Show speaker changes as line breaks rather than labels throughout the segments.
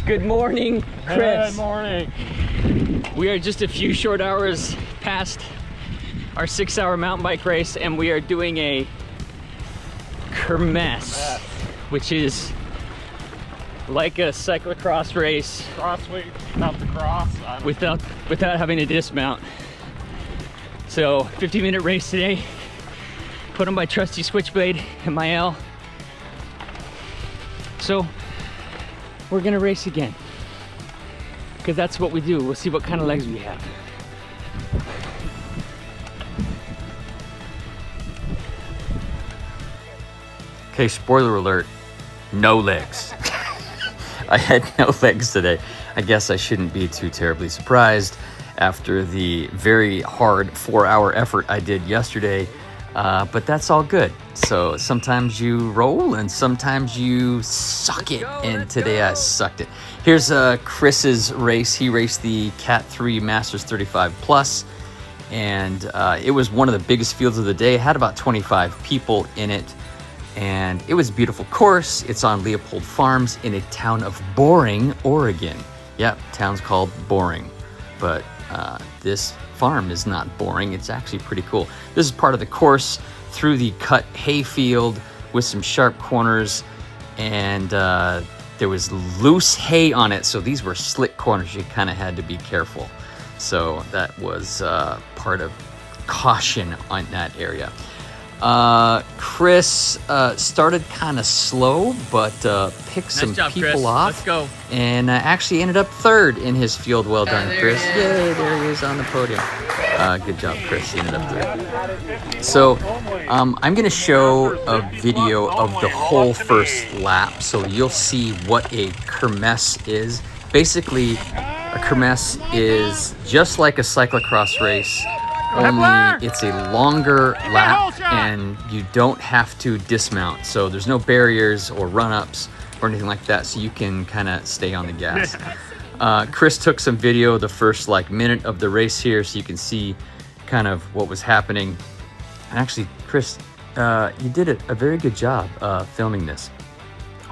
Good morning, Chris.
Good morning.
We are just a few short hours past our 6-hour mountain bike race, and we are doing a Kermesse, which is like a cyclocross race.
Crossway without the cross.
Without having to dismount. So 50-minute race today, put on by Trusty Swithblade and my L. So we're gonna race again, because that's what we do. We'll see what kind of legs we have.
Okay, spoiler alert, no legs. I had no legs today. I guess I shouldn't be too terribly surprised after the very hard 4-hour effort I did yesterday, but that's all good. So sometimes you roll and sometimes you suck it, and today I sucked it. Here's Chris's race. He raced the Cat 3 Masters 35 Plus, and it was one of the biggest fields of the day. It had about 25 people in it, and it was a beautiful course. It's on Leopold Farms in a town of Boring, Oregon. Yep, town's called Boring, but this farm is not boring. It's actually pretty cool. This is part of the course through the cut hay field with some sharp corners, and there was loose hay on it, so these were slick corners. You kind of had to be careful. So that was part of caution on that area. Chris started kind of slow, but picked some people
Chris.
off.
Let's go.
And actually ended up third in his field. Well done, Chris. Yay, there he is on the podium. Good job, Chris. He ended up third. So I'm going to show a video of the whole first lap, so you'll see what a Kermesse is. Basically, a Kermesse is just like a cyclocross race, only it's a longer lap and you don't have to dismount. So there's no barriers or run-ups or anything like that, so you can kind of stay on the gas. Chris took some video the first minute of the race here, so you can see kind of what was happening. And actually, Chris, you did a very good job filming this.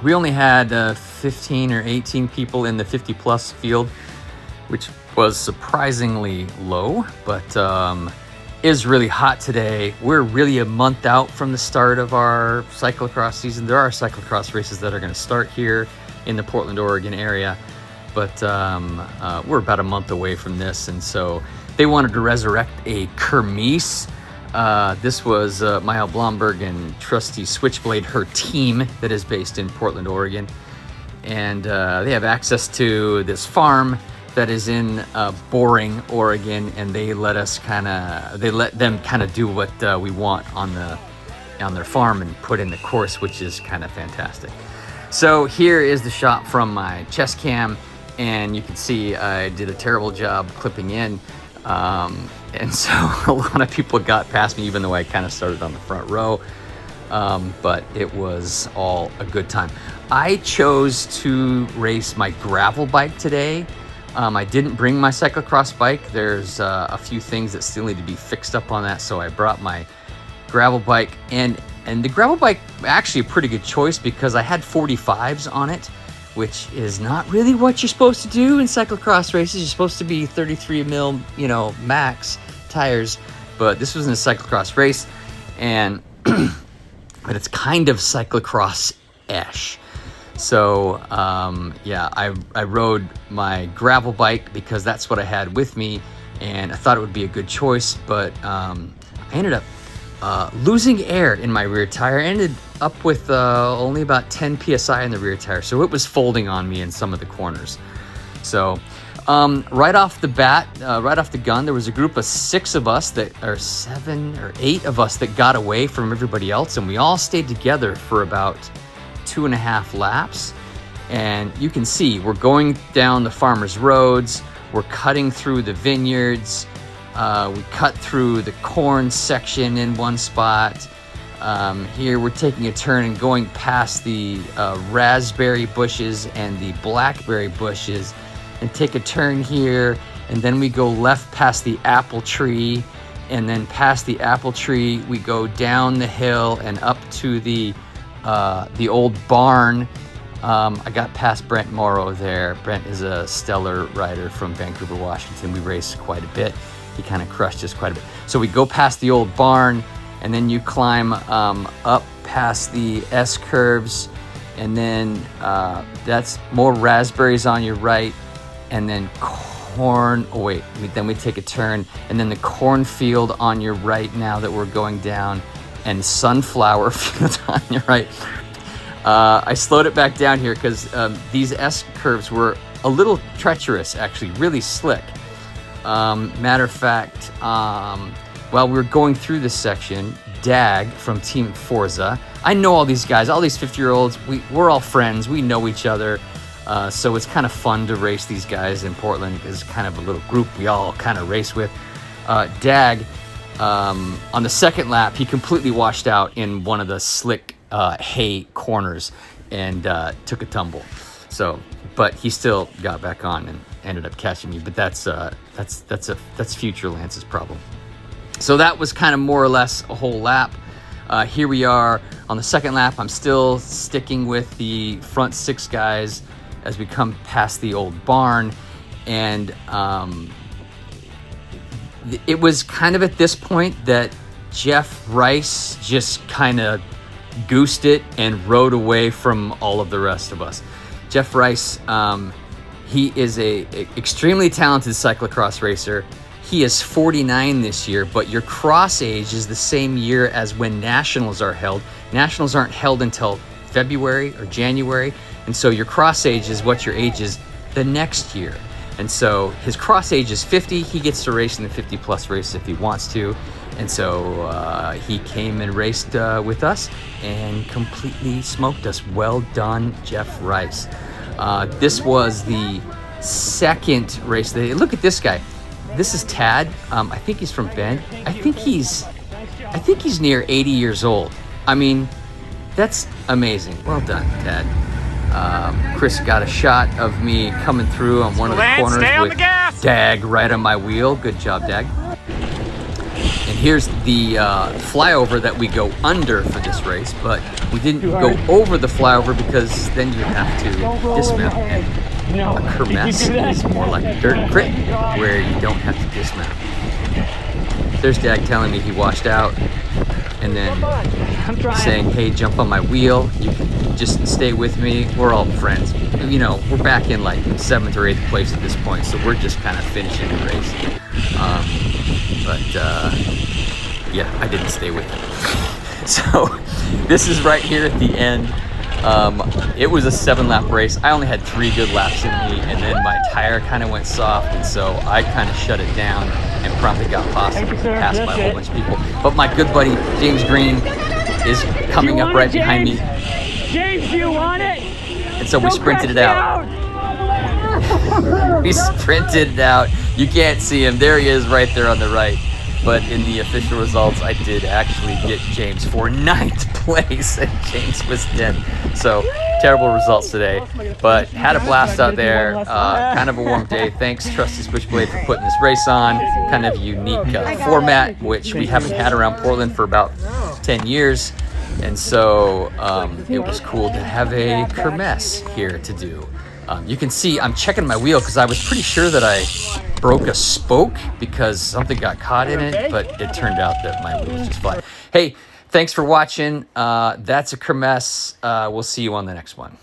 We only had 15 or 18 people in the 50 plus field, which was surprisingly low, but it is really hot today. We're really a month out from the start of our cyclocross season. There are cyclocross races that are going to start here in the Portland, Oregon area, but we're about a month away from this, and so they wanted to resurrect a Kermesse. This was Maya Blomberg and Trusty Swithblade, her team that is based in Portland, Oregon, and they have access to this farm that is in Boring, Oregon, and they let them kind of do what we want on their farm and put in the course, which is kind of fantastic. So here is the shot from my chest cam, and you can see I did a terrible job clipping in, and so a lot of people got past me, even though I kind of started on the front row, but it was all a good time. I chose to race my gravel bike today. I didn't bring my cyclocross bike. There's a few things that still need to be fixed up on that, so I brought my gravel bike. And the gravel bike, actually a pretty good choice, because I had 45s on it, which is not really what you're supposed to do in cyclocross races. You're supposed to be 33 mil, max tires, but this was in a cyclocross race, and but it's kind of cyclocross-ish. So yeah, I rode my gravel bike because that's what I had with me, and I thought it would be a good choice, but I ended up losing air in my rear tire. I ended up with only about 10 psi in the rear tire, so it was folding on me in some of the corners. So right off the bat, right off the gun, there was a group of 7 or 8 of us that got away from everybody else, and we all stayed together for about 2.5 laps. And you can see we're going down the farmers' roads, we're cutting through the vineyards, we cut through the corn section in one spot. Here we're taking a turn and going past the raspberry bushes and the blackberry bushes, and take a turn here, and then we go left past the apple tree, and then past the apple tree we go down the hill and up to the old barn, I got past Brent Morrow there. Brent is a stellar rider from Vancouver, Washington. We raced quite a bit. He kind of crushed us quite a bit. So we go past the old barn, and then you climb up past the S curves, and then that's more raspberries on your right, and then corn. Oh wait, then we take a turn, and then the cornfield on your right now that we're going down, and sunflower field on your right. I slowed it back down here because these S curves were a little treacherous, actually, really slick. Matter of fact, while we were going through this section, Dag from Team Forza, I know all these guys, all these 50-year-olds, we're all friends, we know each other, so it's kind of fun to race these guys in Portland. It's kind of a little group we all kind of race with. Dag, on the second lap, he completely washed out in one of the slick hay corners and took a tumble. So, but he still got back on and ended up catching me. But that's future Lance's problem. So that was kind of more or less a whole lap. Here we are on the second lap. I'm still sticking with the front 6 guys as we come past the old barn, and it was kind of at this point that Jeff Rice just kind of goosed it and rode away from all of the rest of us. Jeff Rice, he is a extremely talented cyclocross racer. He is 49 this year, but your cross age is the same year as when nationals are held. Nationals aren't held until February or January, and so your cross age is what your age is the next year. And so his cross age is 50. He gets to race in the 50 plus race if he wants to. And so he came and raced with us and completely smoked us. Well done, Jeff Rice. This was the second race. Look at this guy. This is Tad. I think he's from Bend. I think he's near 80 years old. I mean, that's amazing. Well done, Tad. Chris got a shot of me coming through on one of the corners with Dag right on my wheel. Good job, Dag. And here's the flyover that we go under for this race, but we didn't go over the flyover because then you have to dismount. And a kermesse is more like a dirt crit where you don't have to dismount. There's Dag telling me he washed out, and then saying, hey, jump on my wheel, you can just stay with me. We're all friends. You know, we're back in like 7th or 8th place at this point, so we're just kind of finishing the race. Yeah, I didn't stay with him. So this is right here at the end. It was a 7-lap race. I only had 3 good laps in me, and then my tire kind of went soft, and so I kind of shut it down and promptly got passed by a whole bunch of people. But my good buddy James Green is coming up right behind me.
James, do you want it?
And so we sprinted it out. We sprinted it out. You can't see him. There he is right there on the right. But in the official results, I did actually get James for 9th place, and James was 10th. So terrible results today, but had a blast out there. Kind of a warm day. Thanks, Trusty Swithblade, for putting this race on. Kind of a unique format, which we haven't had around Portland for about 10 years. And so it was cool to have a kermesse here to do. You can see I'm checking my wheel because I was pretty sure that I broke a spoke because something got caught in it, but it turned out that my wheel was just fine. Hey, thanks for watching. That's a kermesse. We'll see you on the next one.